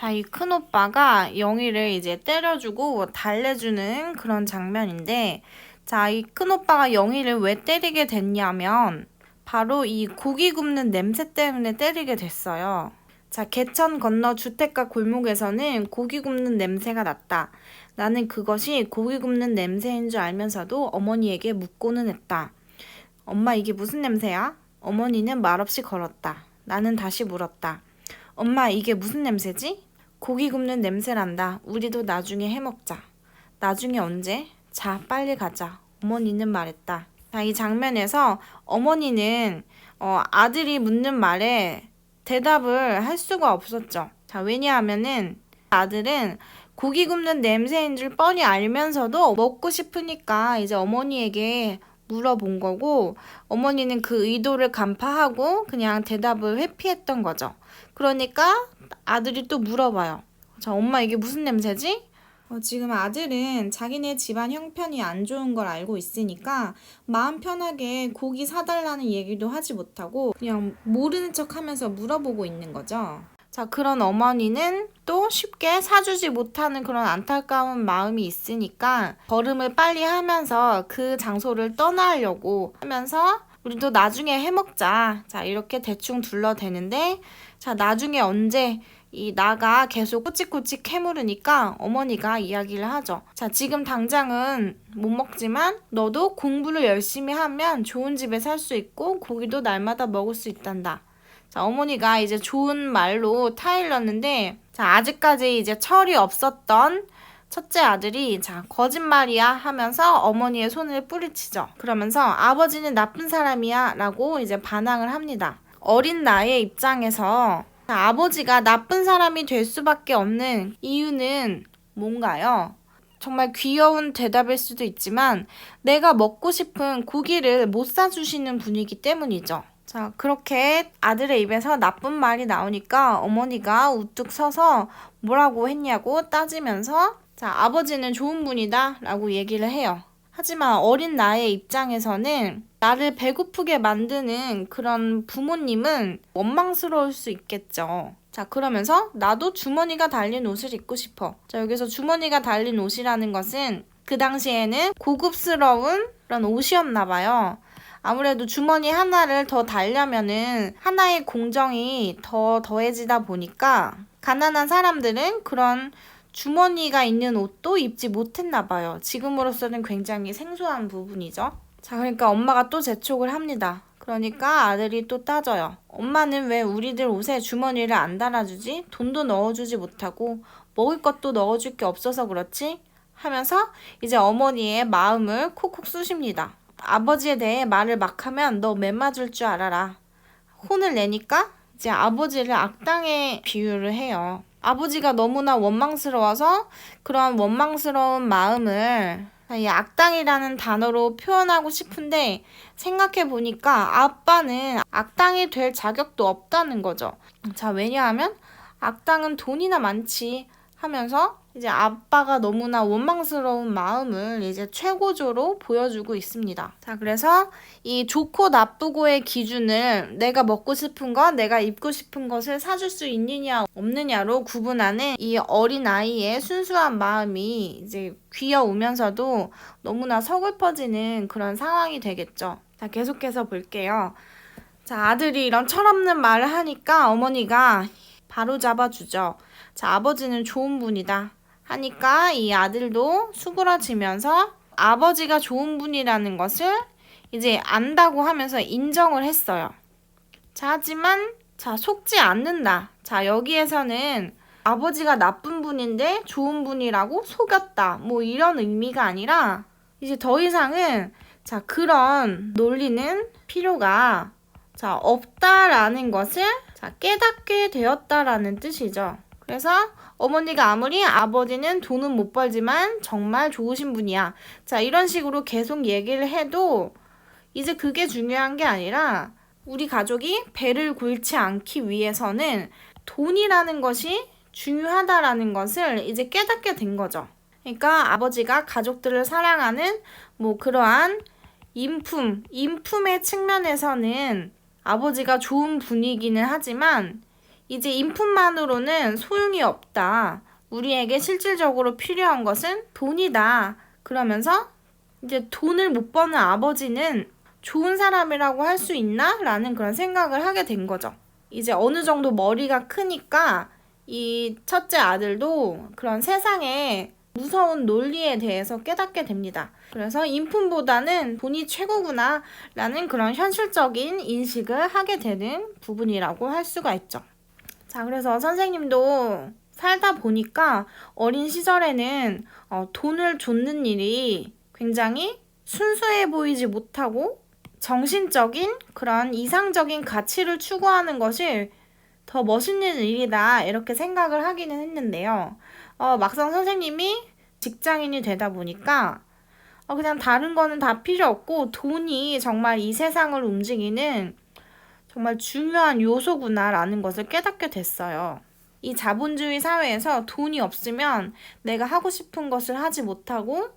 자, 이 큰오빠가 영희를 이제 때려주고 달래주는 그런 장면인데, 자, 이 큰오빠가 영희를 왜 때리게 됐냐면 바로 이 고기 굽는 냄새 때문에 때리게 됐어요. 자, 개천 건너 주택가 골목에서는 고기 굽는 냄새가 났다. 나는 그것이 고기 굽는 냄새인 줄 알면서도 어머니에게 묻고는 했다. 엄마, 이게 무슨 냄새야? 어머니는 말없이 걸었다. 나는 다시 물었다. 엄마, 이게 무슨 냄새지? 고기 굽는 냄새란다. 우리도 나중에 해먹자. 나중에 언제? 자, 빨리 가자. 어머니는 말했다. 자, 이 장면에서 어머니는 아들이 묻는 말에 대답을 할 수가 없었죠. 자, 왜냐하면은 아들은 고기 굽는 냄새인 줄 뻔히 알면서도 먹고 싶으니까 이제 어머니에게 물어본 거고, 어머니는 그 의도를 간파하고 그냥 대답을 회피했던 거죠. 그러니까 아들이 또 물어봐요. 자, 엄마, 이게 무슨 냄새지? 지금 아들은 자기네 집안 형편이 안 좋은 걸 알고 있으니까 마음 편하게 고기 사달라는 얘기도 하지 못하고 그냥 모르는 척 하면서 물어보고 있는 거죠. 자, 그런 어머니는 또 쉽게 사주지 못하는 그런 안타까운 마음이 있으니까 걸음을 빨리 하면서 그 장소를 떠나려고 하면서 우리도 나중에 해먹자. 자, 이렇게 대충 둘러대는데, 자, 나중에 언제? 이 나가 계속 꼬치꼬치 캐물으니까 어머니가 이야기를 하죠. 자, 지금 당장은 못 먹지만 너도 공부를 열심히 하면 좋은 집에 살 수 있고 고기도 날마다 먹을 수 있단다. 자, 어머니가 이제 좋은 말로 타일렀는데, 자, 아직까지 이제 철이 없었던 첫째 아들이 자, 거짓말이야 하면서 어머니의 손을 뿌리치죠. 그러면서 아버지는 나쁜 사람이야 라고 이제 반항을 합니다. 어린 나이의 입장에서 자, 아버지가 나쁜 사람이 될 수밖에 없는 이유는 뭔가요? 정말 귀여운 대답일 수도 있지만 내가 먹고 싶은 고기를 못 사주시는 분이기 때문이죠. 자, 그렇게 아들의 입에서 나쁜 말이 나오니까 어머니가 우뚝 서서 뭐라고 했냐고 따지면서 자, 아버지는 좋은 분이다 라고 얘기를 해요. 하지만 어린 나의 입장에서는 나를 배고프게 만드는 그런 부모님은 원망스러울 수 있겠죠. 자, 그러면서 나도 주머니가 달린 옷을 입고 싶어. 자, 여기서 주머니가 달린 옷이라는 것은 그 당시에는 고급스러운 그런 옷이었나 봐요. 아무래도 주머니 하나를 더 달려면은 하나의 공정이 더 더해지다 보니까 가난한 사람들은 그런 주머니가 있는 옷도 입지 못했나 봐요. 지금으로서는 굉장히 생소한 부분이죠. 자, 그러니까 엄마가 또 재촉을 합니다. 그러니까 아들이 또 따져요. 엄마는 왜 우리들 옷에 주머니를 안 달아주지? 돈도 넣어주지 못하고 먹을 것도 넣어줄 게 없어서 그렇지? 하면서 이제 어머니의 마음을 콕콕 쑤십니다. 아버지에 대해 말을 막 하면 너 매맞을 줄 알아라. 혼을 내니까 이제 아버지를 악당에 비유를 해요. 아버지가 너무나 원망스러워서 그런 원망스러운 마음을 이 악당이라는 단어로 표현하고 싶은데 생각해보니까 아빠는 악당이 될 자격도 없다는 거죠. 자, 왜냐하면 악당은 돈이나 많지 하면서 이제 아빠가 너무나 원망스러운 마음을 이제 최고조로 보여주고 있습니다. 자, 그래서 이 좋고 나쁘고의 기준을 내가 먹고 싶은 것, 내가 입고 싶은 것을 사줄 수 있느냐 없느냐로 구분하는 이 어린 아이의 순수한 마음이 이제 귀여우면서도 너무나 서글퍼지는 그런 상황이 되겠죠. 자, 계속해서 볼게요. 자, 아들이 이런 철없는 말을 하니까 어머니가 바로 잡아주죠. 자, 아버지는 좋은 분이다 하니까 이 아들도 수그러지면서 아버지가 좋은 분이라는 것을 이제 안다고 하면서 인정을 했어요. 자, 하지만 자, 속지 않는다. 자, 여기에서는 아버지가 나쁜 분인데 좋은 분이라고 속였다. 뭐 이런 의미가 아니라 이제 더 이상은 자, 그런 논리는 필요가 자, 없다라는 것을 자, 깨닫게 되었다라는 뜻이죠. 그래서 어머니가 아무리 아버지는 돈은 못 벌지만 정말 좋으신 분이야. 자, 이런 식으로 계속 얘기를 해도 이제 그게 중요한 게 아니라 우리 가족이 배를 곪지 않기 위해서는 돈이라는 것이 중요하다라는 것을 이제 깨닫게 된 거죠. 그러니까 아버지가 가족들을 사랑하는 뭐 그러한 인품의 측면에서는 아버지가 좋은 분이기는 하지만 이제 인풋만으로는 소용이 없다. 우리에게 실질적으로 필요한 것은 돈이다. 그러면서 이제 돈을 못 버는 아버지는 좋은 사람이라고 할 수 있나? 라는 그런 생각을 하게 된 거죠. 이제 어느 정도 머리가 크니까 이 첫째 아들도 그런 세상에 무서운 논리에 대해서 깨닫게 됩니다. 그래서 인품보다는 돈이 최고구나 라는 그런 현실적인 인식을 하게 되는 부분이라고 할 수가 있죠. 자, 그래서 선생님도 살다 보니까 어린 시절에는 돈을 줬는 일이 굉장히 순수해 보이지 못하고 정신적인 그런 이상적인 가치를 추구하는 것이 더 멋있는 일이다 이렇게 생각을 하기는 했는데요. 막상 선생님이 직장인이 되다 보니까 그냥 다른 거는 다 필요 없고 돈이 정말 이 세상을 움직이는 정말 중요한 요소구나라는 것을 깨닫게 됐어요. 이 자본주의 사회에서 돈이 없으면 내가 하고 싶은 것을 하지 못하고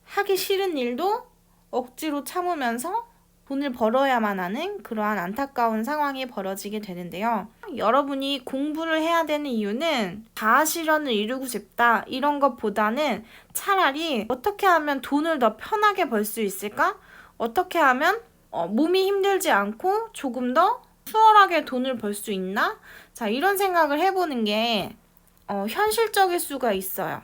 하기 싫은 일도 억지로 참으면서 돈을 벌어야만 하는 그러한 안타까운 상황이 벌어지게 되는데요. 여러분이 공부를 해야 되는 이유는 자아실현을 이루고 싶다 이런 것보다는 차라리 어떻게 하면 돈을 더 편하게 벌 수 있을까? 어떻게 하면 몸이 힘들지 않고 조금 더 수월하게 돈을 벌 수 있나? 자, 이런 생각을 해보는 게 현실적일 수가 있어요.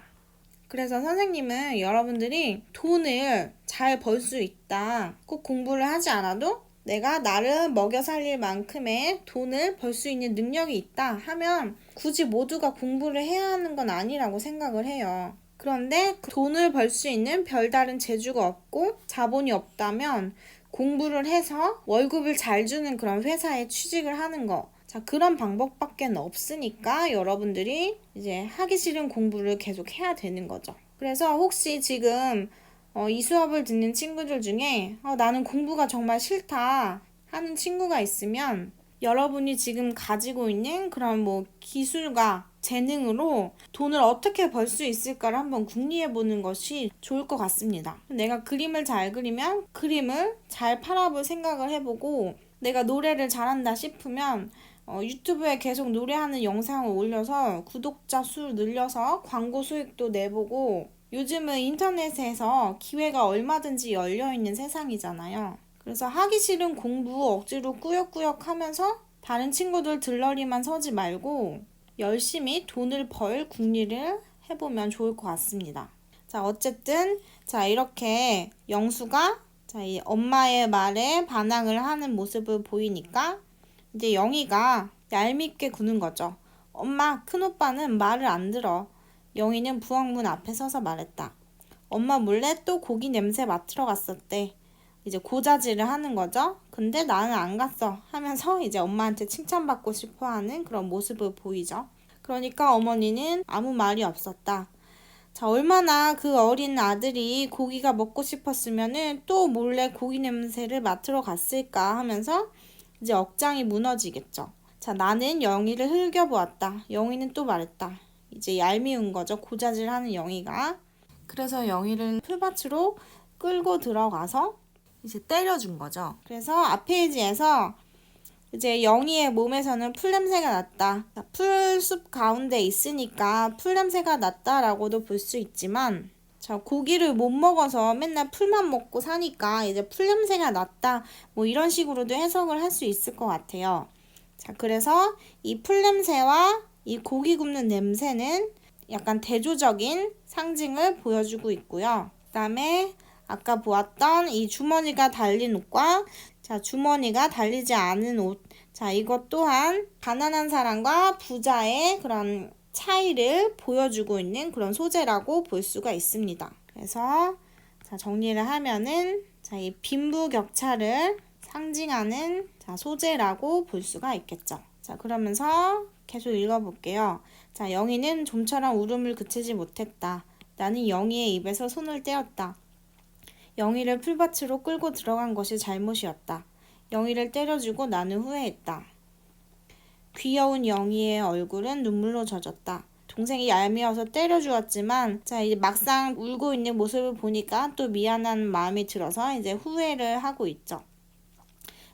그래서 선생님은 여러분들이 돈을 잘 벌 수 있다. 꼭 공부를 하지 않아도 내가 나를 먹여 살릴 만큼의 돈을 벌 수 있는 능력이 있다 하면 굳이 모두가 공부를 해야 하는 건 아니라고 생각을 해요. 그런데 그 돈을 벌 수 있는 별다른 재주가 없고 자본이 없다면 공부를 해서 월급을 잘 주는 그런 회사에 취직을 하는 거. 자, 그런 방법밖에 없으니까 여러분들이 이제 하기 싫은 공부를 계속 해야 되는 거죠. 그래서 혹시 지금 이 수업을 듣는 친구들 중에 나는 공부가 정말 싫다 하는 친구가 있으면 여러분이 지금 가지고 있는 그런 뭐 기술과 재능으로 돈을 어떻게 벌 수 있을까를 한번 궁리해 보는 것이 좋을 것 같습니다. 내가 그림을 잘 그리면 그림을 잘 팔아볼 생각을 해보고 내가 노래를 잘한다 싶으면 유튜브에 계속 노래하는 영상을 올려서 구독자 수 늘려서 광고 수익도 내보고 요즘은 인터넷에서 기회가 얼마든지 열려있는 세상이잖아요. 그래서 하기 싫은 공부 억지로 꾸역꾸역 하면서 다른 친구들 들러리만 서지 말고 열심히 돈을 벌 궁리를 해보면 좋을 것 같습니다. 자, 어쨌든 이렇게 영수가 이 엄마의 말에 반항을 하는 모습을 보이니까 이제 영희가 얄밉게 구는 거죠. 엄마, 큰오빠는 말을 안 들어. 영희는 부엌문 앞에 서서 말했다. 엄마 몰래 또 고기 냄새 맡으러 갔었대. 이제 고자질을 하는 거죠. 근데 나는 안 갔어 하면서 이제 엄마한테 칭찬받고 싶어하는 그런 모습을 보이죠. 그러니까 어머니는 아무 말이 없었다. 자, 얼마나 그 어린 아들이 고기가 먹고 싶었으면은 또 몰래 고기 냄새를 맡으러 갔을까 하면서 이제 억장이 무너지겠죠. 자, 나는 영희를 흘겨보았다. 영희는 또 말했다. 이제 얄미운 거죠. 고자질하는 영희가. 그래서 영희를 풀밭으로 끌고 들어가서 이제 때려준 거죠. 그래서 앞 페이지에서 이제 영희의 몸에서는 풀냄새가 났다. 풀숲 가운데 있으니까 풀냄새가 났다라고도 볼 수 있지만 자, 고기를 못 먹어서 맨날 풀만 먹고 사니까 이제 풀냄새가 났다. 뭐 이런 식으로도 해석을 할 수 있을 것 같아요. 자, 그래서 이 풀냄새와 이 고기 굽는 냄새는 약간 대조적인 상징을 보여주고 있고요. 그 다음에 아까 보았던 이 주머니가 달린 옷과 자, 주머니가 달리지 않은 옷. 자, 이것 또한 가난한 사람과 부자의 그런 차이를 보여주고 있는 그런 소재라고 볼 수가 있습니다. 그래서 자, 정리를 하면은 자, 이 빈부격차를 상징하는 자, 소재라고 볼 수가 있겠죠. 자, 그러면서 계속 읽어볼게요. 자, 영희는 좀처럼 울음을 그치지 못했다. 나는 영희의 입에서 손을 떼었다. 영희를 풀밭으로 끌고 들어간 것이 잘못이었다. 영희를 때려주고 나는 후회했다. 귀여운 영희의 얼굴은 눈물로 젖었다. 동생이 얄미워서 때려주었지만 자, 이제 막상 울고 있는 모습을 보니까 또 미안한 마음이 들어서 이제 후회를 하고 있죠.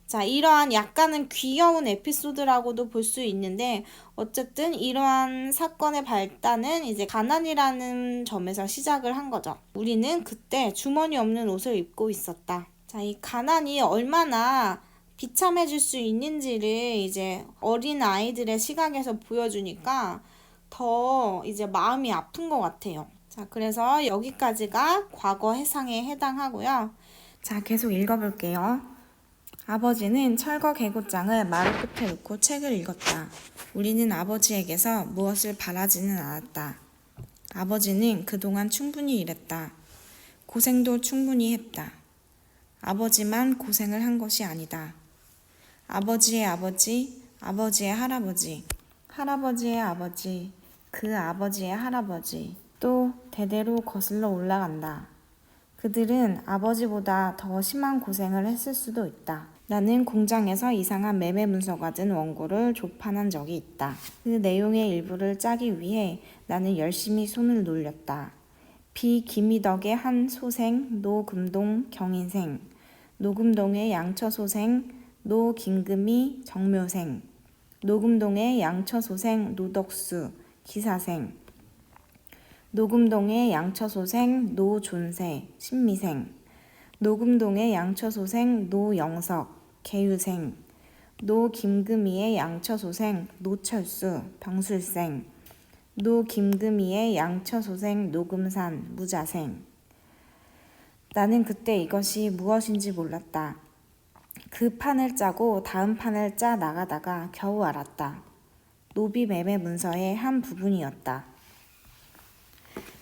자, 이러한 약간은 귀여운 에피소드라고도 볼 수 있는데 어쨌든 이러한 사건의 발단은 이제 가난이라는 점에서 시작을 한 거죠. 우리는 그때 주머니 없는 옷을 입고 있었다. 자, 이 가난이 얼마나 비참해질 수 있는지를 이제 어린 아이들의 시각에서 보여주니까 더 이제 마음이 아픈 것 같아요. 자, 그래서 여기까지가 과거 해상에 해당하고요. 자, 계속 읽어볼게요. 아버지는 철거 개고장을 마루 끝에 놓고 책을 읽었다. 우리는 아버지에게서 무엇을 바라지는 않았다. 아버지는 그동안 충분히 일했다. 고생도 충분히 했다. 아버지만 고생을 한 것이 아니다. 아버지의 아버지, 아버지의 할아버지, 할아버지의 아버지, 그 아버지의 할아버지, 또 대대로 거슬러 올라간다. 그들은 아버지보다 더 심한 고생을 했을 수도 있다. 나는 공장에서 이상한 매매 문서가 든 원고를 조판한 적이 있다. 그 내용의 일부를 짜기 위해 나는 열심히 손을 놀렸다. 비기미덕의 한 소생, 노금동 경인생, 노금동의 양처소생, 노김금이 정묘생, 노금동의 양처소생 노덕수 기사생, 노금동의 양처소생 노존세 신미생, 노금동의 양처소생 노영석 계유생, 노김금이의 양처소생 노철수 병술생, 노김금이의 양처소생 노금산 무자생. 나는 그때 이것이 무엇인지 몰랐다. 그 판을 짜고 다음 판을 짜 나가다가 겨우 알았다. 노비 매매 문서의 한 부분이었다.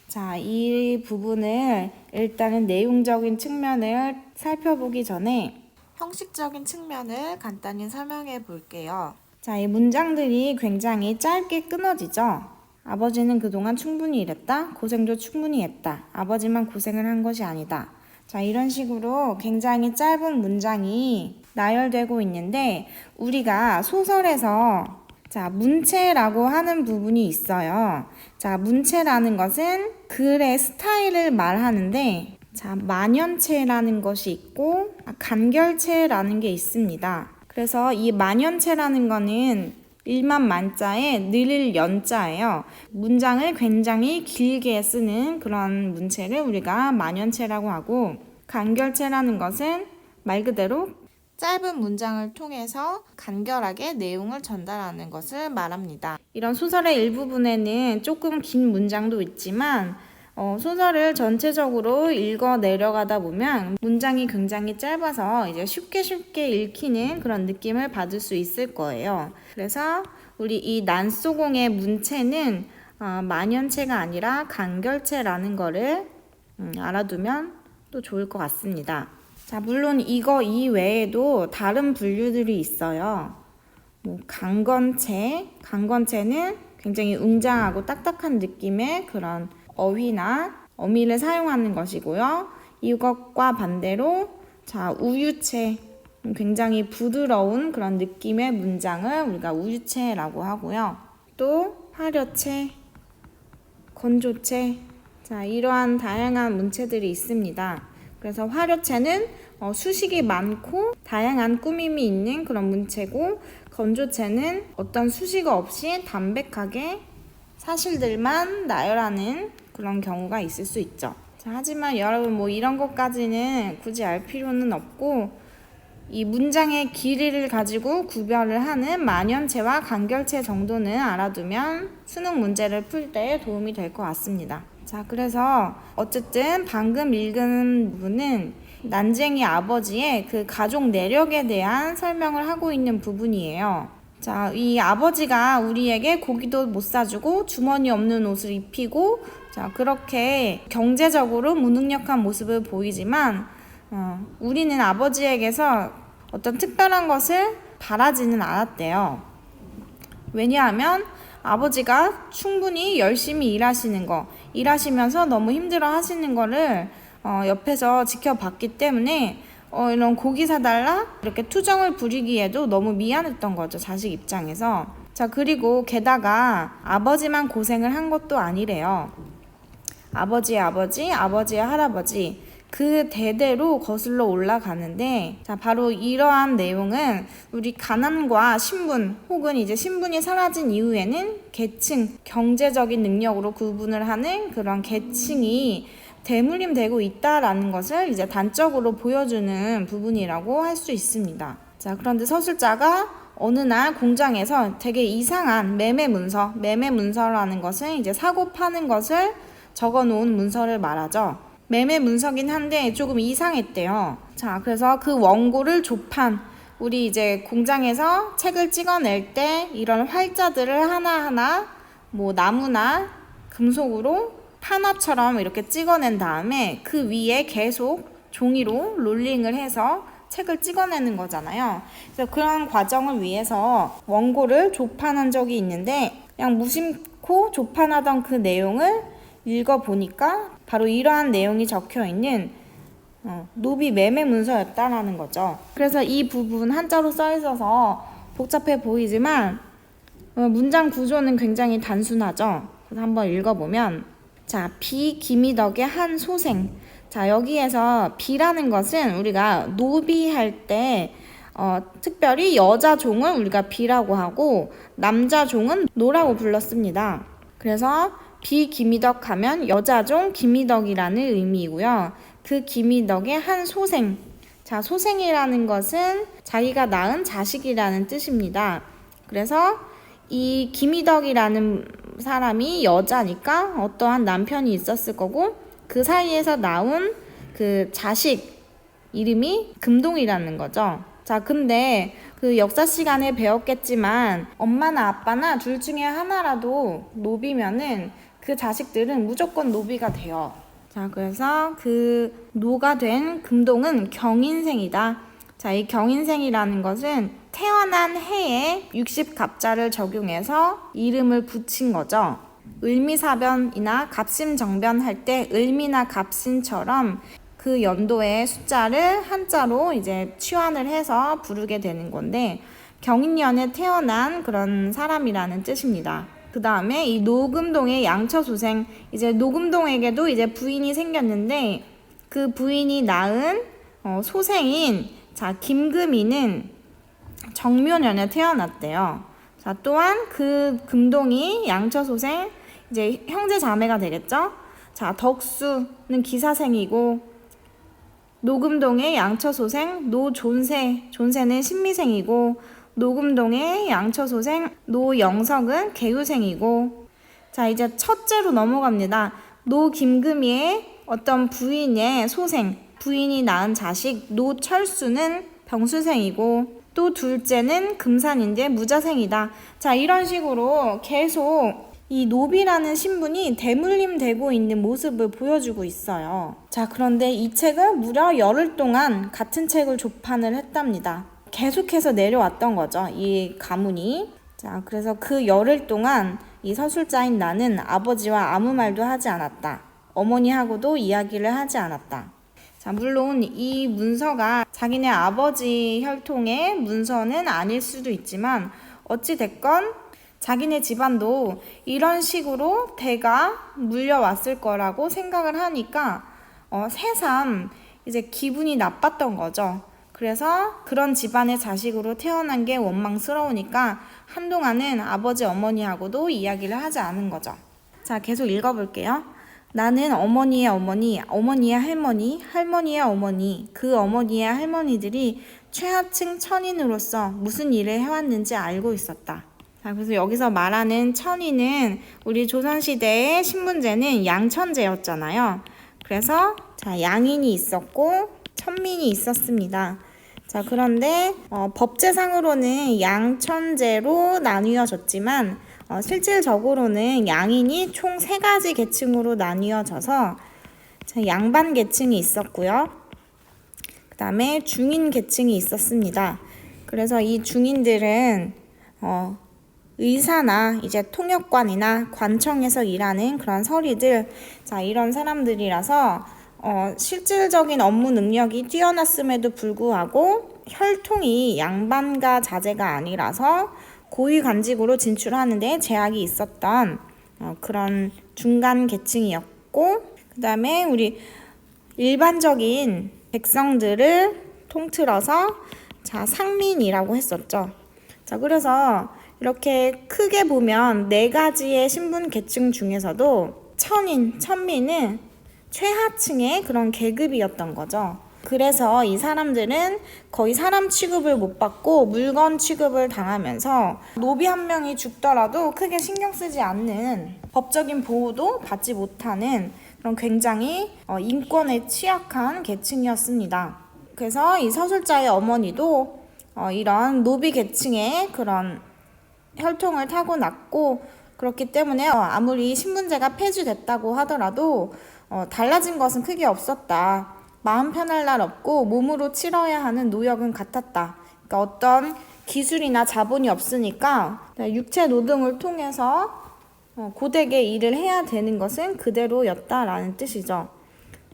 자, 이 부분을 일단은 내용적인 측면을 살펴보기 전에 형식적인 측면을 간단히 설명해 볼게요. 자, 이 문장들이 굉장히 짧게 끊어지죠. 아버지는 그동안 충분히 일했다. 고생도 충분히 했다. 아버지만 고생을 한 것이 아니다. 자, 이런 식으로 굉장히 짧은 문장이 나열되고 있는데 우리가 소설에서 자, 문체라고 하는 부분이 있어요. 자, 문체라는 것은 글의 스타일을 말하는데 자, 만연체라는 것이 있고 간결체라는 게 있습니다. 그래서 이 만연체라는 거는 일만 만자에 늘 연자예요. 문장을 굉장히 길게 쓰는 그런 문체를 우리가 만연체라고 하고 간결체라는 것은 말 그대로 짧은 문장을 통해서 간결하게 내용을 전달하는 것을 말합니다. 이런 소설의 일부분에는 조금 긴 문장도 있지만 소설을 전체적으로 읽어 내려가다 보면 문장이 굉장히 짧아서 이제 쉽게 읽히는 그런 느낌을 받을 수 있을 거예요. 그래서 우리 이 난소공의 문체는 만연체가 아니라 간결체라는 거를 알아두면 또 좋을 것 같습니다. 자, 물론 이거 이외에도 다른 분류들이 있어요. 강건체는 굉장히 웅장하고 딱딱한 느낌의 그런 어휘나 어미를 사용하는 것이고요. 이것과 반대로 자, 우유체, 굉장히 부드러운 그런 느낌의 문장을 우리가 우유체라고 하고요. 또 화려체, 건조체, 자, 이러한 다양한 문체들이 있습니다. 그래서 화려체는 수식이 많고 다양한 꾸밈이 있는 그런 문체고, 건조체는 어떤 수식 없이 담백하게 사실들만 나열하는 그런 경우가 있을 수 있죠. 자, 하지만 여러분 이런 것까지는 굳이 알 필요는 없고 이 문장의 길이를 가지고 구별을 하는 만연체와 간결체 정도는 알아두면 수능 문제를 풀 때 도움이 될 것 같습니다. 자, 그래서 어쨌든 방금 읽은 부분은 난쟁이 아버지의 그 가족 내력에 대한 설명을 하고 있는 부분이에요. 자, 이 아버지가 우리에게 고기도 못 사주고 주머니 없는 옷을 입히고 자, 그렇게 경제적으로 무능력한 모습을 보이지만 우리는 아버지에게서 어떤 특별한 것을 바라지는 않았대요. 왜냐하면 아버지가 충분히 열심히 일하시면서 너무 힘들어 하시는 거를 옆에서 지켜봤기 때문에 이런 고기 사달라? 이렇게 투정을 부리기에도 너무 미안했던 거죠, 자식 입장에서. 자, 그리고 게다가 아버지만 고생을 한 것도 아니래요. 아버지의 아버지, 아버지의 할아버지, 그 대대로 거슬러 올라가는데, 자, 바로 이러한 내용은 우리 가난과 신분 혹은 이제 신분이 사라진 이후에는 계층, 경제적인 능력으로 구분을 하는 그런 계층이 대물림되고 있다라는 것을 이제 단적으로 보여주는 부분이라고 할 수 있습니다. 자, 그런데 서술자가 어느 날 공장에서 되게 이상한 매매 문서라는 것은 이제 사고 파는 것을 적어 놓은 문서를 말하죠. 매매 문서긴 한데 조금 이상했대요. 자, 그래서 그 원고를 조판, 우리 이제 공장에서 책을 찍어낼 때 이런 활자들을 하나하나 뭐 나무나 금속으로 판화처럼 이렇게 찍어낸 다음에 그 위에 계속 종이로 롤링을 해서 책을 찍어내는 거잖아요. 그래서 그런 과정을 위해서 원고를 조판한 적이 있는데, 그냥 무심코 조판하던 그 내용을 읽어보니까 바로 이러한 내용이 적혀있는 노비 매매 문서였다라는 거죠. 그래서 이 부분 한자로 써 있어서 복잡해 보이지만 문장 구조는 굉장히 단순하죠. 그래서 한번 읽어보면, 자, 비 기미덕의 한 소생. 자, 여기에서 비라는 것은 우리가 노비할 때 특별히 여자 종은 우리가 비라고 하고 남자 종은 노라고 불렀습니다. 그래서 비기미덕 하면 여자종 기미덕이라는 의미이고요. 그 기미덕의 한 소생. 자, 소생이라는 것은 자기가 낳은 자식이라는 뜻입니다. 그래서 이 기미덕이라는 사람이 여자니까 어떠한 남편이 있었을 거고, 그 사이에서 나온 그 자식 이름이 금동이라는 거죠. 자, 근데 그 역사 시간에 배웠겠지만 엄마나 아빠나 둘 중에 하나라도 노비면은 그 자식들은 무조건 노비가 돼요. 자, 그래서 그 노가 된 금동은 경인생이다. 자, 이 경인생이라는 것은 태어난 해에 60갑자를 적용해서 이름을 붙인 거죠. 을미사변이나 갑신정변 할 때 을미나 갑신처럼 그 연도의 숫자를 한자로 이제 치환을 해서 부르게 되는 건데, 경인년에 태어난 그런 사람이라는 뜻입니다. 그 다음에 이 노금동의 양처소생, 이제 노금동에게도 이제 부인이 생겼는데 그 부인이 낳은 소생인 자 김금이는 정묘년에 태어났대요. 자, 또한 그 금동이 양처소생, 이제 형제 자매가 되겠죠. 자, 덕수는 기사생이고, 노금동의 양처소생 존세는 신미생이고, 노금동의 양처소생 노영석은 계유생이고. 자, 이제 첫째로 넘어갑니다. 노김금이의 어떤 부인의 소생, 부인이 낳은 자식 노철수는 병수생이고, 또 둘째는 금산인데 무자생이다. 자, 이런 식으로 계속 이 노비라는 신분이 대물림되고 있는 모습을 보여주고 있어요. 자, 그런데 이 책은 무려 열흘 동안 같은 책을 조판을 했답니다. 계속해서 내려왔던 거죠, 이 가문이. 자, 그래서 그 열흘 동안 이 서술자인 나는 아버지와 아무 말도 하지 않았다. 어머니하고도 이야기를 하지 않았다. 자, 물론 이 문서가 자기네 아버지 혈통의 문서는 아닐 수도 있지만 어찌됐건 자기네 집안도 이런 식으로 대가 물려왔을 거라고 생각을 하니까 새삼 이제 기분이 나빴던 거죠. 그래서 그런 집안의 자식으로 태어난 게 원망스러우니까 한동안은 아버지 어머니하고도 이야기를 하지 않은 거죠. 자, 계속 읽어볼게요. 나는 어머니의 어머니, 어머니의 할머니, 할머니의 어머니, 그 어머니의 할머니들이 최하층 천인으로서 무슨 일을 해왔는지 알고 있었다. 자, 그래서 여기서 말하는 천인은 우리 조선시대의 신분제는 양천제였잖아요. 그래서 자, 양인이 있었고 천민이 있었습니다. 자, 그런데 법제상으로는 양천제로 나뉘어졌지만 실질적으로는 양인이 총 3가지 계층으로 나뉘어져서 양반 계층이 있었고요. 그 다음에 중인 계층이 있었습니다. 그래서 이 중인들은 의사나 이제 통역관이나 관청에서 일하는 그런 서리들, 자, 이런 사람들이라서 실질적인 업무 능력이 뛰어났음에도 불구하고 혈통이 양반가 자제가 아니라서 고위 관직으로 진출하는 데 제약이 있었던 그런 중간 계층이었고, 그 다음에 우리 일반적인 백성들을 통틀어서 자, 상민이라고 했었죠. 자, 그래서 이렇게 크게 보면 네 가지의 신분 계층 중에서도 천민은 최하층의 그런 계급이었던 거죠. 그래서 이 사람들은 거의 사람 취급을 못 받고 물건 취급을 당하면서 노비 한 명이 죽더라도 크게 신경 쓰지 않는, 법적인 보호도 받지 못하는 그런 굉장히 인권에 취약한 계층이었습니다. 그래서 이 서술자의 어머니도 이런 노비 계층의 그런 혈통을 타고났고, 그렇기 때문에 아무리 신분제가 폐지됐다고 하더라도 달라진 것은 크게 없었다. 마음 편할 날 없고 몸으로 치러야 하는 노역은 같았다. 그러니까 어떤 기술이나 자본이 없으니까 육체 노동을 통해서 고되게 일을 해야 되는 것은 그대로였다라는 뜻이죠.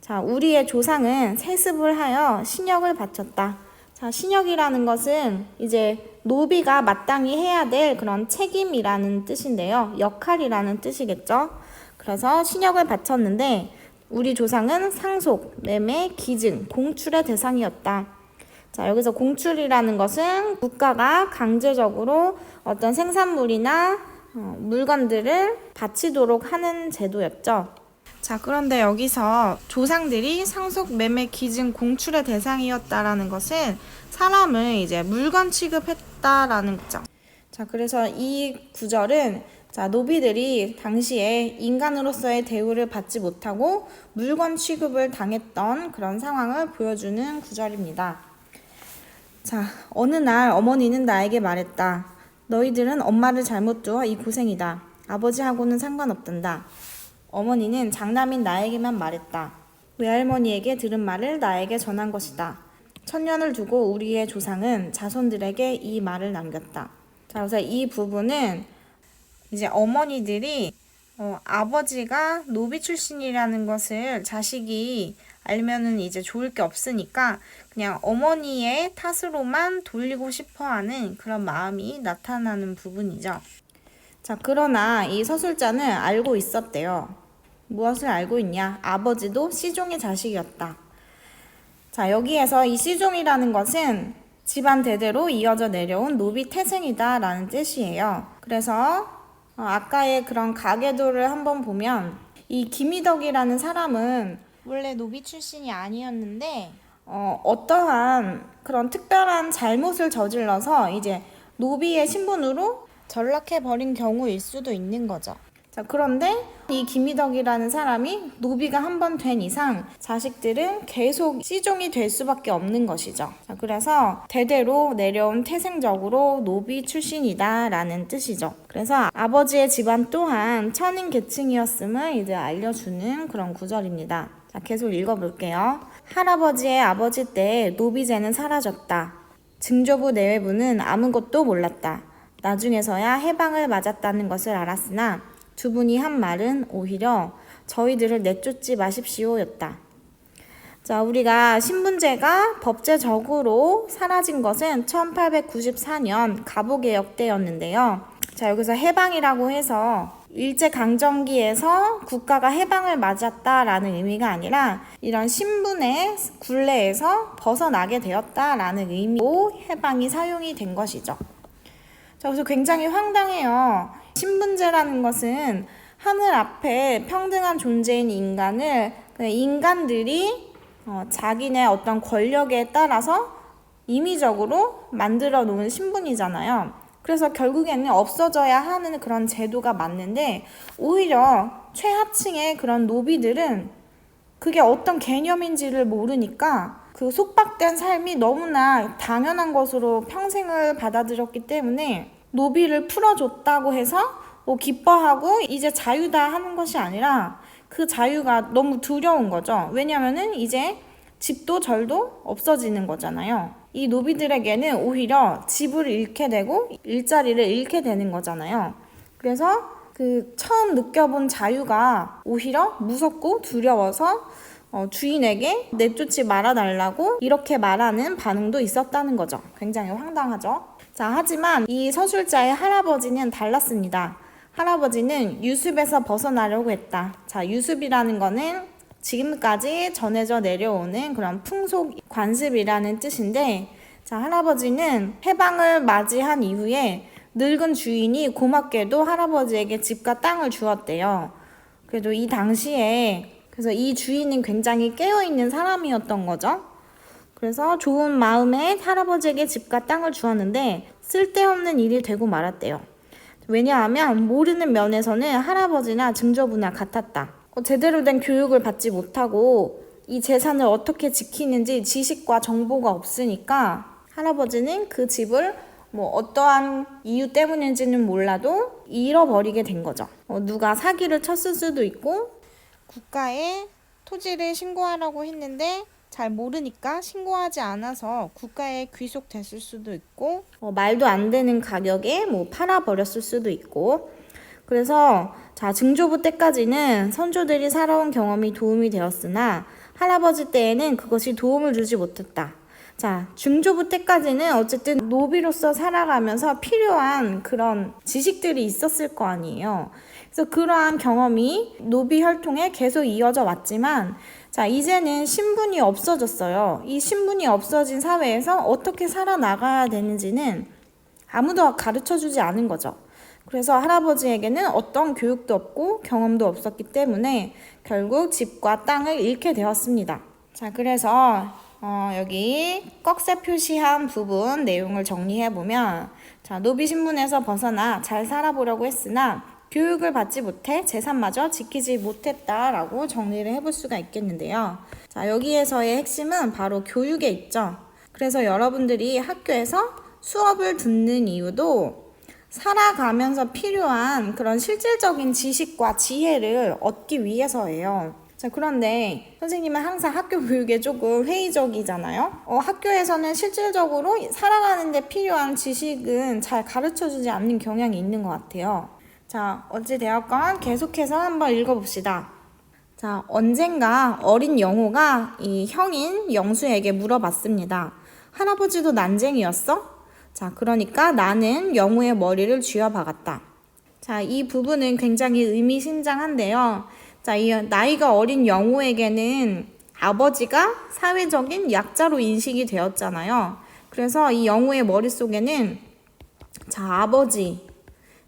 자, 우리의 조상은 세습을 하여 신역을 바쳤다. 자, 신역이라는 것은 이제 노비가 마땅히 해야 될 그런 책임이라는 뜻인데요. 역할이라는 뜻이겠죠. 그래서 신역을 바쳤는데 우리 조상은 상속, 매매, 기증, 공출의 대상이었다. 자, 여기서 공출이라는 것은 국가가 강제적으로 어떤 생산물이나 물건들을 바치도록 하는 제도였죠. 자, 그런데 여기서 조상들이 상속, 매매, 기증, 공출의 대상이었다라는 것은 사람을 이제 물건 취급했다라는 거죠. 자, 그래서 이 구절은 자, 노비들이 당시에 인간으로서의 대우를 받지 못하고 물건 취급을 당했던 그런 상황을 보여주는 구절입니다. 자, 어느 날 어머니는 나에게 말했다. 너희들은 엄마를 잘못 두어 이 고생이다. 아버지하고는 상관없단다. 어머니는 장남인 나에게만 말했다. 외할머니에게 들은 말을 나에게 전한 것이다. 천년을 두고 우리의 조상은 자손들에게 이 말을 남겼다. 자, 그래서 이 부분은 이제 어머니들이 아버지가 노비 출신이라는 것을 자식이 알면은 이제 좋을 게 없으니까 그냥 어머니의 탓으로만 돌리고 싶어 하는 그런 마음이 나타나는 부분이죠. 자, 그러나 이 서술자는 알고 있었대요. 무엇을 알고 있냐? 아버지도 씨종의 자식이었다. 자, 여기에서 이 씨종이라는 것은 집안 대대로 이어져 내려온 노비 태생이다 라는 뜻이에요. 그래서 아까의 그런 가계도를 한번 보면 이 김희덕이라는 사람은 원래 노비 출신이 아니었는데 어떠한 그런 특별한 잘못을 저질러서 이제 노비의 신분으로 전락해버린 경우일 수도 있는 거죠. 자, 그런데 이 김희덕이라는 사람이 노비가 한 번 된 이상 자식들은 계속 씨종이 될 수밖에 없는 것이죠. 자, 그래서 대대로 내려온 태생적으로 노비 출신이다 라는 뜻이죠. 그래서 아버지의 집안 또한 천인 계층이었음을 이제 알려주는 그런 구절입니다. 자, 계속 읽어볼게요. 할아버지의 아버지 때 노비제는 사라졌다. 증조부 내외부는 아무것도 몰랐다. 나중에서야 해방을 맞았다는 것을 알았으나 두 분이 한 말은 오히려 저희들을 내쫓지 마십시오였다. 자, 우리가 신분제가 법제적으로 사라진 것은 1894년 갑오개혁 때였는데요. 자, 여기서 해방이라고 해서 일제강점기에서 국가가 해방을 맞았다라는 의미가 아니라 이런 신분의 굴레에서 벗어나게 되었다라는 의미로 해방이 사용이 된 것이죠. 자, 그래서 굉장히 황당해요. 신분제라는 것은 하늘 앞에 평등한 존재인 인간들이 자기네 어떤 권력에 따라서 임의적으로 만들어 놓은 신분이잖아요. 그래서 결국에는 없어져야 하는 그런 제도가 맞는데 오히려 최하층의 그런 노비들은 그게 어떤 개념인지를 모르니까 그 속박된 삶이 너무나 당연한 것으로 평생을 받아들였기 때문에 노비를 풀어줬다고 해서 기뻐하고 이제 자유다 하는 것이 아니라 그 자유가 너무 두려운 거죠. 왜냐면은 이제 집도 절도 없어지는 거잖아요. 이 노비들에게는 오히려 집을 잃게 되고 일자리를 잃게 되는 거잖아요. 그래서 그 처음 느껴본 자유가 오히려 무섭고 두려워서 주인에게 내쫓지 말아달라고 이렇게 말하는 반응도 있었다는 거죠. 굉장히 황당하죠. 자, 하지만 이 서술자의 할아버지는 달랐습니다. 할아버지는 유습에서 벗어나려고 했다. 자, 유습이라는 거는 지금까지 전해져 내려오는 그런 풍속 관습이라는 뜻인데, 자, 할아버지는 해방을 맞이한 이후에 늙은 주인이 고맙게도 할아버지에게 집과 땅을 주었대요. 그래도 이 당시에 그래서 이 주인은 굉장히 깨어있는 사람이었던 거죠. 그래서 좋은 마음에 할아버지에게 집과 땅을 주었는데 쓸데없는 일이 되고 말았대요. 왜냐하면 모르는 면에서는 할아버지나 증조부나 같았다. 제대로 된 교육을 받지 못하고 이 재산을 어떻게 지키는지 지식과 정보가 없으니까 할아버지는 그 집을 어떠한 이유 때문인지는 몰라도 잃어버리게 된 거죠. 누가 사기를 쳤을 수도 있고 국가에 토지를 신고하라고 했는데 잘 모르니까 신고하지 않아서 국가에 귀속됐을 수도 있고 말도 안 되는 가격에 팔아버렸을 수도 있고 그래서 자 증조부 때까지는 선조들이 살아온 경험이 도움이 되었으나 할아버지 때에는 그것이 도움을 주지 못했다. 자 증조부 때까지는 어쨌든 노비로서 살아가면서 필요한 그런 지식들이 있었을 거 아니에요. 그래서 그러한 경험이 노비 혈통에 계속 이어져 왔지만 자 이제는 신분이 없어졌어요. 이 신분이 없어진 사회에서 어떻게 살아나가야 되는지는 아무도 가르쳐주지 않은 거죠. 그래서 할아버지에게는 어떤 교육도 없고 경험도 없었기 때문에 결국 집과 땅을 잃게 되었습니다. 자 그래서 여기 꺽쇠 표시한 부분 내용을 정리해보면 자 노비 신분에서 벗어나 잘 살아보려고 했으나 교육을 받지 못해 재산마저 지키지 못했다라고 정리를 해볼 수가 있겠는데요. 자 여기에서의 핵심은 바로 교육에 있죠. 그래서 여러분들이 학교에서 수업을 듣는 이유도 살아가면서 필요한 그런 실질적인 지식과 지혜를 얻기 위해서예요. 자 그런데 선생님은 항상 학교 교육에 조금 회의적이잖아요. 학교에서는 실질적으로 살아가는데 필요한 지식은 잘 가르쳐주지 않는 경향이 있는 것 같아요. 자 어찌되었건 계속해서 한번 읽어봅시다. 자 언젠가 어린 영호가 이 형인 영수에게 물어봤습니다. 할아버지도 난쟁이였어? 자 그러니까 나는 영호의 머리를 쥐어박았다. 자 이 부분은 굉장히 의미심장한데요. 자, 이 나이가 어린 영호에게는 아버지가 사회적인 약자로 인식이 되었잖아요. 그래서 이 영호의 머릿속에는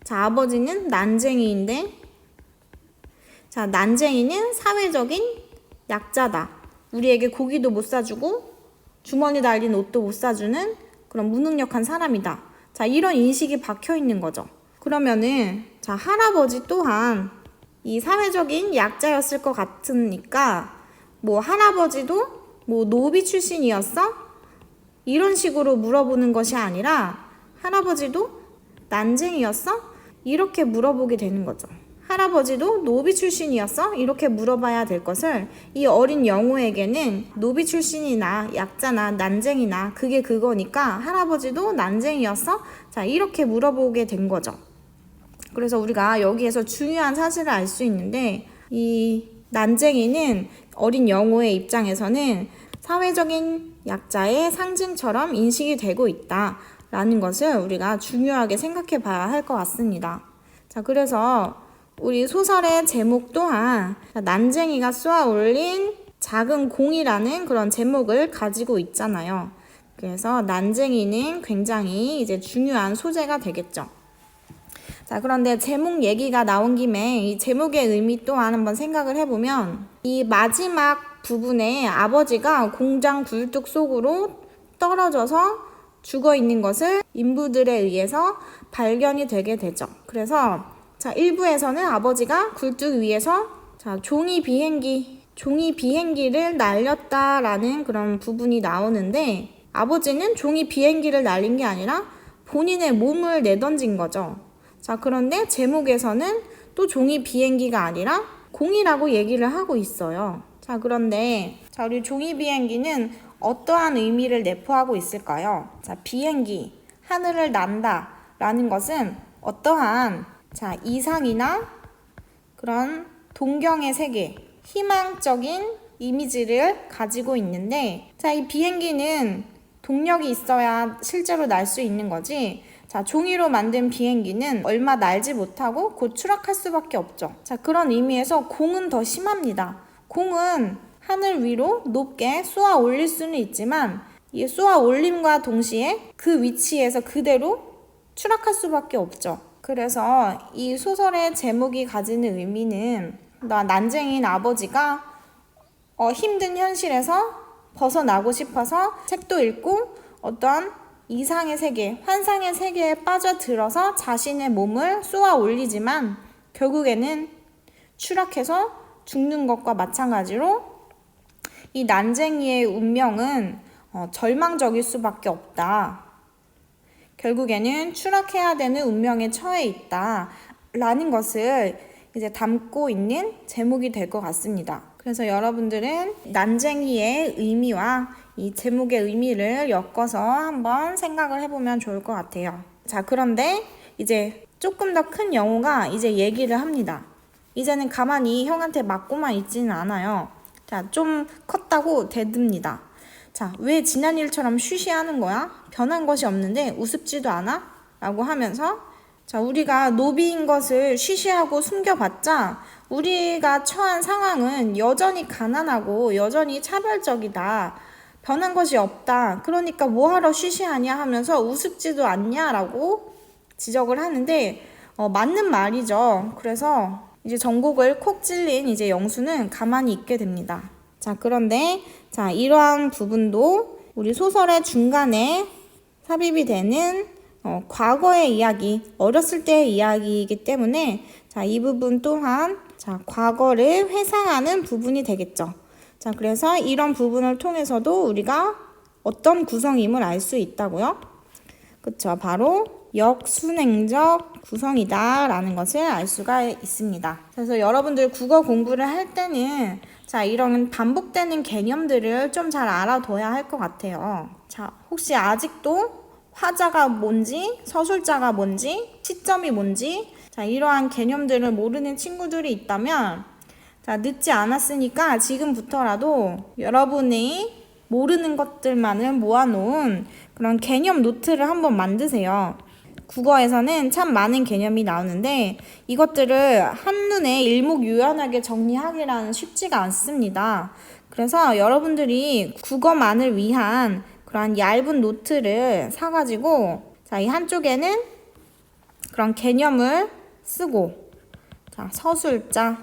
아버지는 난쟁이인데 자, 난쟁이는 사회적인 약자다. 우리에게 고기도 못 사주고 주머니 달린 옷도 못 사주는 그런 무능력한 사람이다. 자, 이런 인식이 박혀 있는 거죠. 그러면은 자, 할아버지 또한 이 사회적인 약자였을 것 같으니까 할아버지도 노비 출신이었어? 이런 식으로 물어보는 것이 아니라 할아버지도 난쟁이였어? 이렇게 물어보게 되는 거죠. 할아버지도 노비 출신이었어? 이렇게 물어봐야 될 것을 이 어린 영호에게는 노비 출신이나 약자나 난쟁이나 그게 그거니까 할아버지도 난쟁이였어? 자 이렇게 물어보게 된 거죠. 그래서 우리가 여기에서 중요한 사실을 알 수 있는데 이 난쟁이는 어린 영호의 입장에서는 사회적인 약자의 상징처럼 인식이 되고 있다라는 것을 우리가 중요하게 생각해 봐야 할 것 같습니다. 자, 그래서 우리 소설의 제목 또한 난쟁이가 쏘아 올린 작은 공이라는 그런 제목을 가지고 있잖아요. 그래서 난쟁이는 굉장히 이제 중요한 소재가 되겠죠. 자 그런데 제목 얘기가 나온 김에 이 제목의 의미 또한 한번 생각을 해보면 이 마지막 부분에 아버지가 공장 굴뚝 속으로 떨어져서 죽어 있는 것을 인부들에 의해서 발견이 되게 되죠. 그래서 자 1부에서는 아버지가 굴뚝 위에서 자 종이 비행기를 날렸다라는 그런 부분이 나오는데 아버지는 종이 비행기를 날린 게 아니라 본인의 몸을 내던진 거죠. 자 그런데 제목에서는 또 종이 비행기가 아니라 공이라고 얘기를 하고 있어요. 자 그런데 자 우리 종이 비행기는 어떠한 의미를 내포하고 있을까요? 자 비행기, 하늘을 난다 라는 것은 어떠한 자 이상이나 그런 동경의 세계, 희망적인 이미지를 가지고 있는데 자 이 비행기는 동력이 있어야 실제로 날 수 있는 거지 자 종이로 만든 비행기는 얼마 날지 못하고 곧 추락할 수밖에 없죠. 자 그런 의미에서 공은 더 심합니다. 공은 하늘 위로 높게 쏘아 올릴 수는 있지만 이 쏘아 올림과 동시에 그 위치에서 그대로 추락할 수밖에 없죠. 그래서 이 소설의 제목이 가지는 의미는 난쟁이인 아버지가 힘든 현실에서 벗어나고 싶어서 책도 읽고 어떤 이상의 세계, 환상의 세계에 빠져들어서 자신의 몸을 쏘아 올리지만 결국에는 추락해서 죽는 것과 마찬가지로 이 난쟁이의 운명은 절망적일 수밖에 없다. 결국에는 추락해야 되는 운명에 처해 있다. 라는 것을 이제 담고 있는 제목이 될 것 같습니다. 그래서 여러분들은 난쟁이의 의미와 이 제목의 의미를 엮어서 한번 생각을 해보면 좋을 것 같아요. 자, 그런데 이제 조금 더 큰 영호가 이제 얘기를 합니다. 이제는 가만히 형한테 맞고만 있지는 않아요. 자, 좀 컸다고 대듭니다. 자, 왜 지난 일처럼 쉬쉬하는 거야? 변한 것이 없는데 우습지도 않아? 라고 하면서 자, 우리가 노비인 것을 쉬쉬하고 숨겨봤자 우리가 처한 상황은 여전히 가난하고 여전히 차별적이다. 변한 것이 없다. 그러니까 뭐하러 쉬쉬하냐 하면서 우습지도 않냐라고 지적을 하는데 맞는 말이죠. 그래서 이제 전곡을 콕 찔린 이제 영수는 가만히 있게 됩니다. 자, 그런데 자, 이러한 부분도 우리 소설의 중간에 삽입이 되는 과거의 이야기, 어렸을 때의 이야기이기 때문에 자, 이 부분 또한 자, 과거를 회상하는 부분이 되겠죠. 자, 그래서 이런 부분을 통해서도 우리가 어떤 구성임을 알 수 있다고요? 그쵸, 바로 역순행적 구성이다 라는 것을 알 수가 있습니다. 그래서 여러분들 국어 공부를 할 때는 자, 이런 반복되는 개념들을 좀 잘 알아둬야 할 것 같아요. 자, 혹시 아직도 화자가 뭔지, 서술자가 뭔지, 시점이 뭔지 자, 이러한 개념들을 모르는 친구들이 있다면 자, 늦지 않았으니까 지금부터라도 여러분이 모르는 것들만을 모아놓은 그런 개념 노트를 한번 만드세요. 국어에서는 참 많은 개념이 나오는데 이것들을 한눈에 일목요연하게 정리하기란 쉽지가 않습니다. 그래서 여러분들이 국어만을 위한 그런 얇은 노트를 사가지고 자, 이 한쪽에는 그런 개념을 쓰고 자, 서술자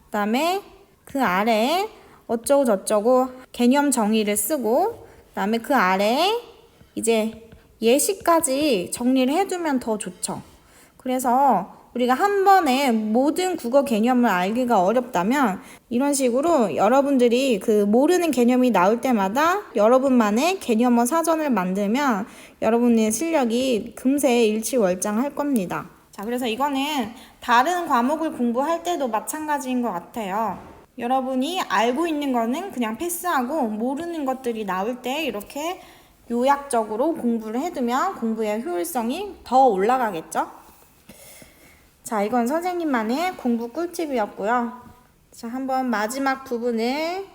그 다음에 그 아래에 어쩌고 저쩌고 개념 정의를 쓰고 그 다음에 그 아래에 이제 예시까지 정리를 해두면 더 좋죠. 그래서 우리가 한 번에 모든 국어 개념을 알기가 어렵다면 이런 식으로 여러분들이 그 모르는 개념이 나올 때마다 여러분만의 개념어 사전을 만들면 여러분의 실력이 금세 일취월장할 겁니다. 자, 그래서 이거는 다른 과목을 공부할 때도 마찬가지인 것 같아요. 여러분이 알고 있는 거는 그냥 패스하고 모르는 것들이 나올 때 이렇게 요약적으로 공부를 해두면 공부의 효율성이 더 올라가겠죠? 자, 이건 선생님만의 공부 꿀팁이었고요. 자, 한번 마지막 부분을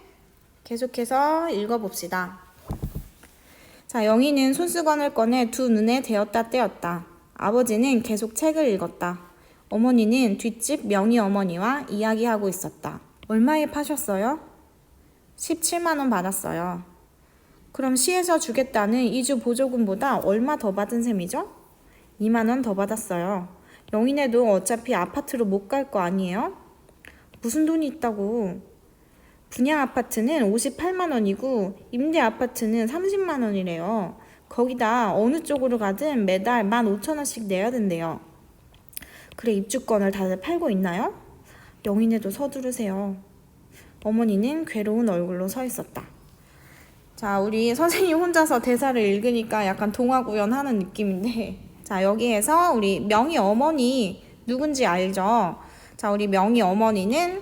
계속해서 읽어봅시다. 자, 영희는 손수건을 꺼내 두 눈에 대었다 떼었다. 아버지는 계속 책을 읽었다. 어머니는 뒷집 명희 어머니와 이야기하고 있었다. 얼마에 파셨어요? 17만 원 받았어요. 그럼 시에서 주겠다는 이주 보조금보다 얼마 더 받은 셈이죠? 2만 원 더 받았어요. 영희네도 어차피 아파트로 못 갈 거 아니에요? 무슨 돈이 있다고. 분양 아파트는 58만 원이고 임대 아파트는 30만 원이래요. 거기다 어느 쪽으로 가든 매달 15,000원씩 내야 된대요. 그래, 입주권을 다들 팔고 있나요? 영희네도 서두르세요. 어머니는 괴로운 얼굴로 서 있었다. 자, 우리 선생님 혼자서 대사를 읽으니까 약간 동화구연하는 느낌인데 자, 여기에서 우리 명희 어머니 누군지 알죠? 자, 우리 명희 어머니는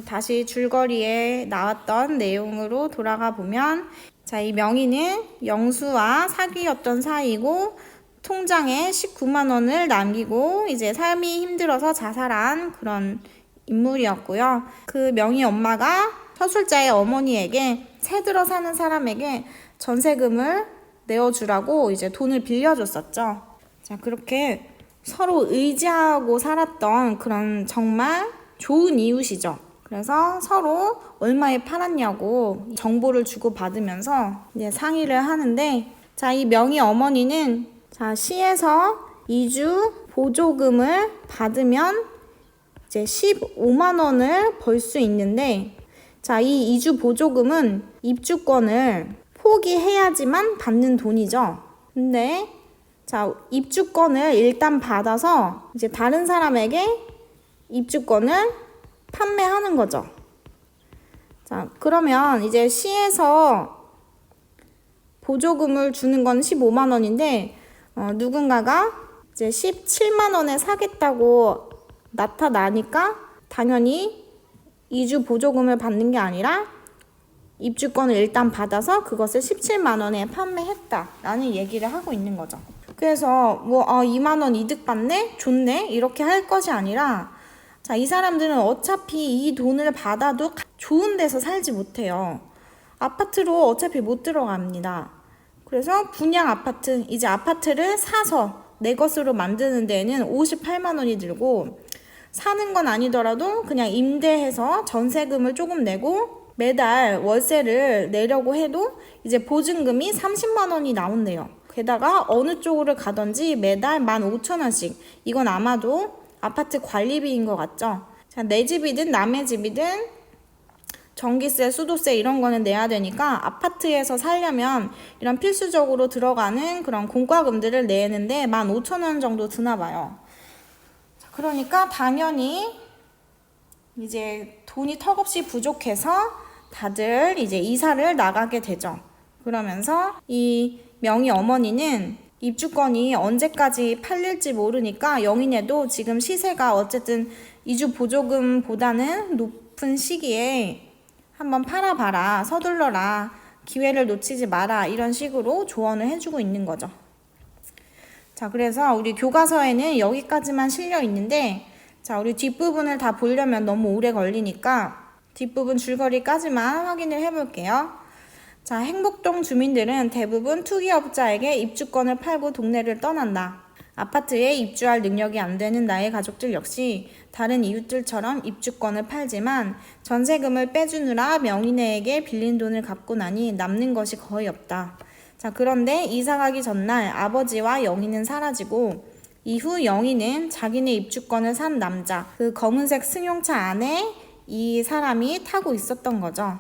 다시 줄거리에 나왔던 내용으로 돌아가 보면 자, 이 명희는 영수와 사귀었던 사이고 통장에 19만 원을 남기고 이제 삶이 힘들어서 자살한 그런 인물이었고요. 그 명희 엄마가 서술자의 어머니에게 새들어 사는 사람에게 전세금을 내어주라고 이제 돈을 빌려줬었죠. 자, 그렇게 서로 의지하고 살았던 그런 정말 좋은 이웃이죠. 그래서 서로 얼마에 팔았냐고 정보를 주고받으면서 이제 상의를 하는데, 자, 이 명의 어머니는 자, 시에서 이주 보조금을 받으면 이제 15만 원을 벌 수 있는데, 자, 이 이주 보조금은 입주권을 포기해야지만 받는 돈이죠. 근데 자, 입주권을 일단 받아서 이제 다른 사람에게 입주권을 판매하는 거죠. 자, 그러면 이제 시에서 보조금을 주는 건 15만 원인데 누군가가 이제 17만 원에 사겠다고 나타나니까 당연히 이주 보조금을 받는 게 아니라 입주권을 일단 받아서 그것을 17만 원에 판매했다라는 얘기를 하고 있는 거죠. 그래서 2만 원 이득 받네? 좋네? 이렇게 할 것이 아니라, 자, 이 사람들은 어차피 이 돈을 받아도 좋은 데서 살지 못해요. 아파트로 어차피 못 들어갑니다. 그래서 분양 아파트, 이제 아파트를 사서 내 것으로 만드는 데에는 58만 원이 들고, 사는 건 아니더라도 그냥 임대해서 전세금을 조금 내고 매달 월세를 내려고 해도 이제 보증금이 30만 원이 나온대요. 게다가 어느 쪽으로 가든지 매달 15,000원씩. 이건 아마도 아파트 관리비인 것 같죠. 자, 내 집이든 남의 집이든 전기세, 수도세 이런 거는 내야 되니까 아파트에서 살려면 이런 필수적으로 들어가는 그런 공과금들을 내는데 15,000원 정도 드나 봐요. 그러니까 당연히 이제 돈이 턱없이 부족해서 다들 이제 이사를 나가게 되죠. 그러면서 이 명의 어머니는 입주권이 언제까지 팔릴지 모르니까 영인에도 지금 시세가 어쨌든 이주 보조금보다는 높은 시기에 한번 팔아봐라, 서둘러라, 기회를 놓치지 마라, 이런 식으로 조언을 해주고 있는 거죠. 자, 그래서 우리 교과서에는 여기까지만 실려 있는데, 자, 우리 뒷부분을 다 보려면 너무 오래 걸리니까 뒷부분 줄거리까지만 확인을 해볼게요. 자, 행복동 주민들은 대부분 투기업자에게 입주권을 팔고 동네를 떠난다. 아파트에 입주할 능력이 안 되는 나의 가족들 역시 다른 이웃들처럼 입주권을 팔지만 전세금을 빼주느라 명의네에게 빌린 돈을 갚고 나니 남는 것이 거의 없다. 자, 그런데 이사가기 전날 아버지와 영희는 사라지고 이후 영희는 자기네 입주권을 산 남자, 그 검은색 승용차 안에 이 사람이 타고 있었던 거죠.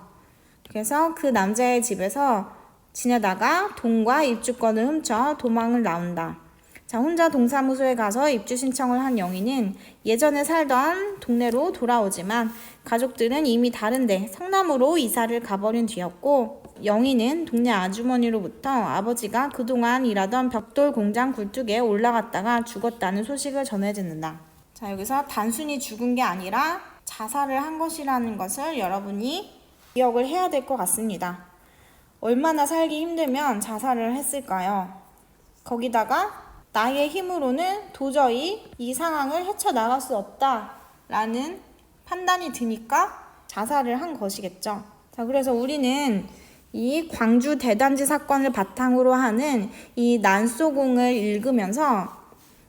그래서 그 남자의 집에서 지내다가 돈과 입주권을 훔쳐 도망을 나온다. 자, 혼자 동사무소에 가서 입주 신청을 한 영희는 예전에 살던 동네로 돌아오지만 가족들은 이미 다른데 성남으로 이사를 가버린 뒤였고, 영희는 동네 아주머니로부터 아버지가 그동안 일하던 벽돌 공장 굴뚝에 올라갔다가 죽었다는 소식을 전해 듣는다. 자, 여기서 단순히 죽은 게 아니라 자살을 한 것이라는 것을 여러분이 기억을 해야 될 것 같습니다. 얼마나 살기 힘들면 자살을 했을까요? 거기다가 나의 힘으로는 도저히 이 상황을 헤쳐나갈 수 없다라는 판단이 드니까 자살을 한 것이겠죠. 자, 그래서 우리는 이 광주 대단지 사건을 바탕으로 하는 이 난소공을 읽으면서,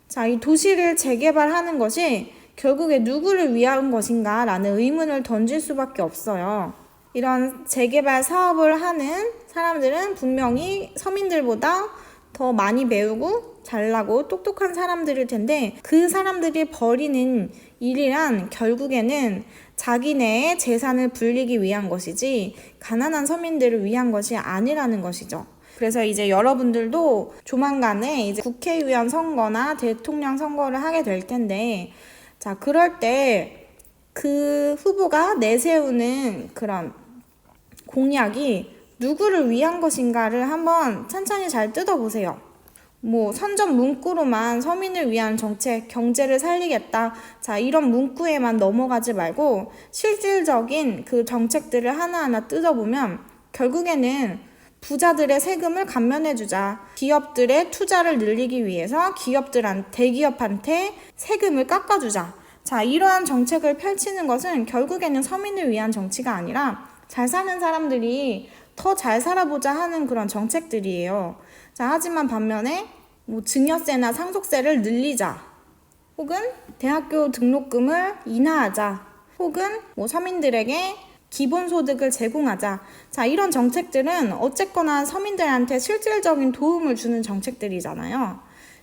자, 이 도시를 재개발하는 것이 결국에 누구를 위한 것인가 라는 의문을 던질 수밖에 없어요. 이런 재개발 사업을 하는 사람들은 분명히 서민들보다 더 많이 배우고 잘나고 똑똑한 사람들일 텐데, 그 사람들이 벌이는 일이란 결국에는 자기네의 재산을 불리기 위한 것이지 가난한 서민들을 위한 것이 아니라는 것이죠. 그래서 이제 여러분들도 조만간에 이제 국회의원 선거나 대통령 선거를 하게 될 텐데, 자, 그럴 때 그 후보가 내세우는 그런 공약이 누구를 위한 것인가를 한번 찬찬히 잘 뜯어보세요. 선전 문구로만 서민을 위한 정책, 경제를 살리겠다, 자, 이런 문구에만 넘어가지 말고 실질적인 그 정책들을 하나하나 뜯어보면 결국에는 부자들의 세금을 감면해주자, 기업들의 투자를 늘리기 위해서 대기업한테 세금을 깎아주자, 자, 이러한 정책을 펼치는 것은 결국에는 서민을 위한 정치가 아니라 잘 사는 사람들이 더 잘 살아보자 하는 그런 정책들이에요. 자, 하지만 반면에 증여세나 상속세를 늘리자, 혹은 대학교 등록금을 인하하자, 혹은 서민들에게 기본소득을 제공하자. 자, 이런 정책들은 어쨌거나 서민들한테 실질적인 도움을 주는 정책들이잖아요.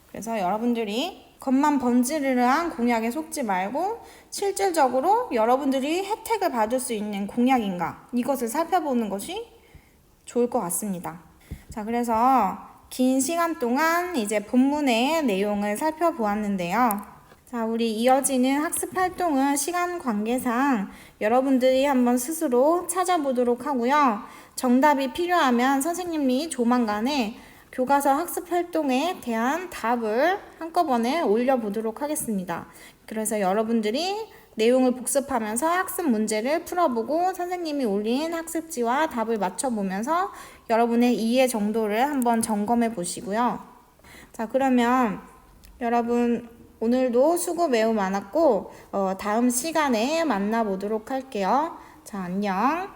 그래서 여러분들이 겉만 번지르르한 공약에 속지 말고 실질적으로 여러분들이 혜택을 받을 수 있는 공약인가, 이것을 살펴보는 것이 좋을 것 같습니다. 자, 그래서 긴 시간 동안 이제 본문의 내용을 살펴보았는데요. 자, 우리 이어지는 학습 활동은 시간 관계상 여러분들이 한번 스스로 찾아보도록 하고요. 정답이 필요하면 선생님이 조만간에 교과서 학습 활동에 대한 답을 한꺼번에 올려보도록 하겠습니다. 그래서 여러분들이 내용을 복습하면서 학습 문제를 풀어보고 선생님이 올린 학습지와 답을 맞춰보면서 여러분의 이해 정도를 한번 점검해 보시고요. 자, 그러면 여러분 오늘도 수고 매우 많았고 다음 시간에 만나보도록 할게요. 자, 안녕.